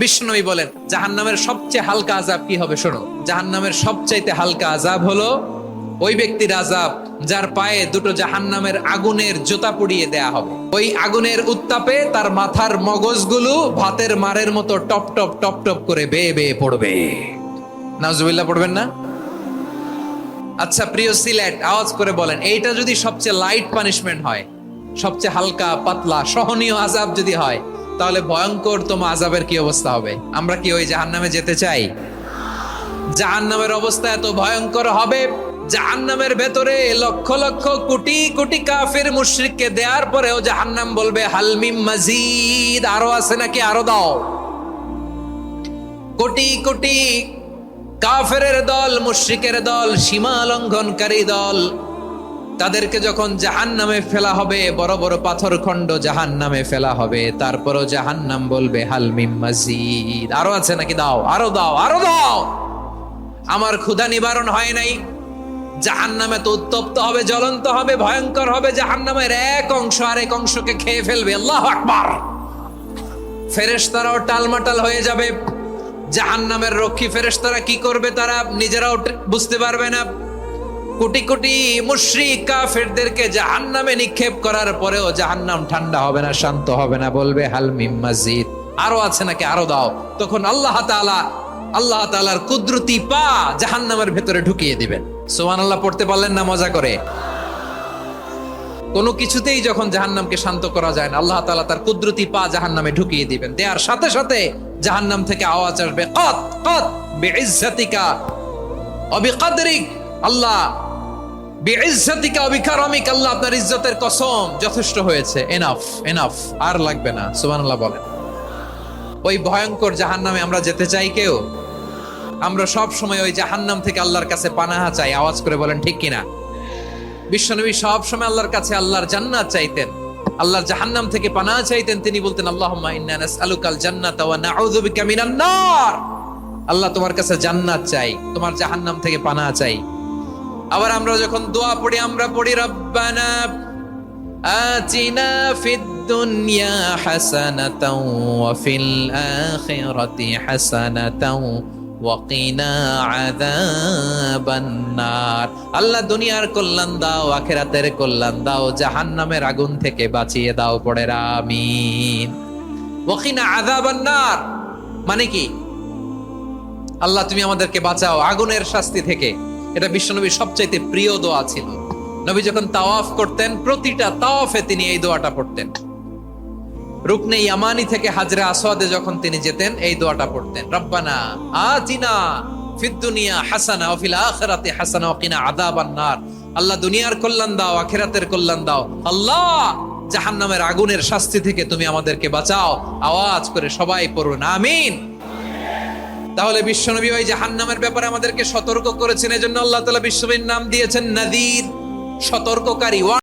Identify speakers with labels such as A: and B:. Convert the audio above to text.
A: বিষ্ণুই বলেন জাহান্নামের সবচেয়ে হালকা আযাব কি হবে শোনো। জাহান্নামের সবচাইতে হালকা আযাব হলো ওই ব্যক্তির আযাব যার পায়ে দুটো জাহান্নামের আগুনের জুতা পুড়িয়ে দেয়া হবে। ওই আগুনের উত্তাপে তার মাথার মগজগুলো ভাতের মারের মতো টপ টপ টপ টপ করে বেয়ে বেয়ে পড়বে। নাউজুবিল্লাহ পড়বেন না? আচ্ছা প্রিয় সিলেট, আওয়াজ করে বলেন এইটা যদি সবচেয়ে লাইট পানিশমেন্ট হয়, সবচেয়ে হালকা পাতলা সহনীয় আযাব যদি হয়, তাহলে ভয়ঙ্কর তোমার আযাবের কি অবস্থা হবে? আমরা কি ওই জাহান্নামে যেতে চাই? জাহান্নামের অবস্থা এত ভয়ঙ্কর হবে, জাহান্নামের ভেতরে লক্ষ লক্ষ কোটি কোটি কাফির মুশরিককে দেওয়ার পরেও জাহান্নাম বলবে হাল মিন মাজিদ, আরো আছে নাকি, আরো দাও। কোটি কোটি কাফেরের দল, মুশরিকের দল, সীমা লঙ্ঘনকারী দল, তাদেরকে যখন জাহান্নামে ফেলা হবে, বড় বড় পাথর খণ্ড জাহান্নামে ফেলা হবে, তারপরও জাহান্নাম বলবে হাল মিন মাজিদ, আরো আছে নাকি, দাও, আরো দাও, আরো দাও। আমার ক্ষুধা নিবারণ হয় নাই। জাহান্নামে তো উত্তপ্ত হবে, জ্বলন্ত হবে, ভয়ঙ্কর হবে। জাহান্নামের এক অংশ আরেক অংশকে খেয়ে ফেলবে। আল্লাহু আকবার। ফেরেশতারাও টালমাটাল হয়ে যাবে। জাহান্নামের রক্ষী ফেরেশতারা কি করবে তারা নিজেরাও বুঝতে পারবে না। কোটি কোটি মুশরিক কাফেরদেরকে জাহান্নামে নিক্ষেপ করার পরেও জাহান্নাম ঠান্ডা হবে না, শান্ত হবে না, বলবে হাল মিন মাজিদ, আরো আছে নাকি, আরো দাও। তখন আল্লাহ তাআলার কুদরতি পা জাহান্নামের ভেতরে ঢুকিয়ে দিবেন। সুবহানাল্লাহ পড়তে পারলেন না মজা করে? কোনো কিছুতেই যখন জাহান্নামকে শান্ত করা যায় না, আল্লাহ তাআলা তার কুদরতি পা জাহান্নামে ঢুকিয়ে দিবেন। দেয়ার সাথে সাথে জাহান্নাম থেকে আওয়াজ আসবে কত কত বিইজ্জাতিকা ওয়া বিকদরিক, আল্লাহ বিইজ্জাতিকা ওয়া বিকারামিক, আল্লাহ আপনার ইজ্জতের কসম, যথেষ্ট হয়েছে, এনাফ এনাফ, আর লাগবে না। সুবহানাল্লাহ বলেন। ওই ভয়ঙ্কর জাহান্নামে আমরা যেতে চাই কেউ? আমরা সব সময় ওই জাহান্নাম থেকে আল্লাহর কাছে পানাহা চাই। আওয়াজ করে বলেন ঠিক কিনা? বিশ্বনবী সব সময় আল্লাহর কাছে আল্লাহর জান্নাত চাইতেন, আল্লাহর জাহান্নাম থেকে পানাহা চাইতেন। তিনি বলতেন আল্লাহুম্মা ইন্না নাসআলুকাল জান্নাতা ওয়া নাউযু বিকা মিনান নার, আল্লাহ তোমার কাছে জান্নাত চাই, তোমার জাহান্নাম থেকে পানাহা চাই। আবার আমরা যখন দোয়া পড়ি, আমরা পড়ি রব্বানা আতিনা ফিদ দুনিয়া হাসানাতাও ওয়া ফিল আখিরাতি হাসানাতাও ওয়া কিনা আযাবান নার, আল্লাহ দুনিয়ার কল্যাণ দাও, আখিরাতের কল্যাণ দাও, জাহান্নামের আগুন থেকে বাঁচিয়ে দাও। পড়ে আমিন। ওয়া কিনা আযাবান নার মানে কি? আল্লাহ তুমি আমাদেরকে বাঁচাও আগুনের শাস্তি থেকে। এটা বিশ্বনবীর সবচাইতে প্রিয় দোয়া ছিল। নবী যখন তাওয়াফ করতেন, প্রতিটা তাওয়াফে তিনি এই দোয়াটা পড়তেন। রুকনে ইয়ামানি থেকে হাজরে আসওয়াদে যখন তিনি যেতেন, এই দোয়াটা পড়তেন, রব্বানা আতিনা ফিদ দুনিয়া হাসানা ওয়া ফিল আখিরাতি হাসানা ওয়া কিনা আযাবান নার, আল্লাহ দুনিয়ার কল্যাণ দাও, আখিরাতের কল্যাণ দাও, আল্লাহ জাহান্নামের আগুনের শাস্তি থেকে তুমি আমাদেরকে বাঁচাও। আওয়াজ করে সবাই পড়ুন আমিন। তাহলে বিশ্বনবী ওই জাহান্নামের ব্যাপারে আমাদেরকে সতর্ক করেছেন, এজন্য আল্লাহ তাআলা বিশ্বনবীর নাম দিয়েছেন নাযীর, সতর্ককারী।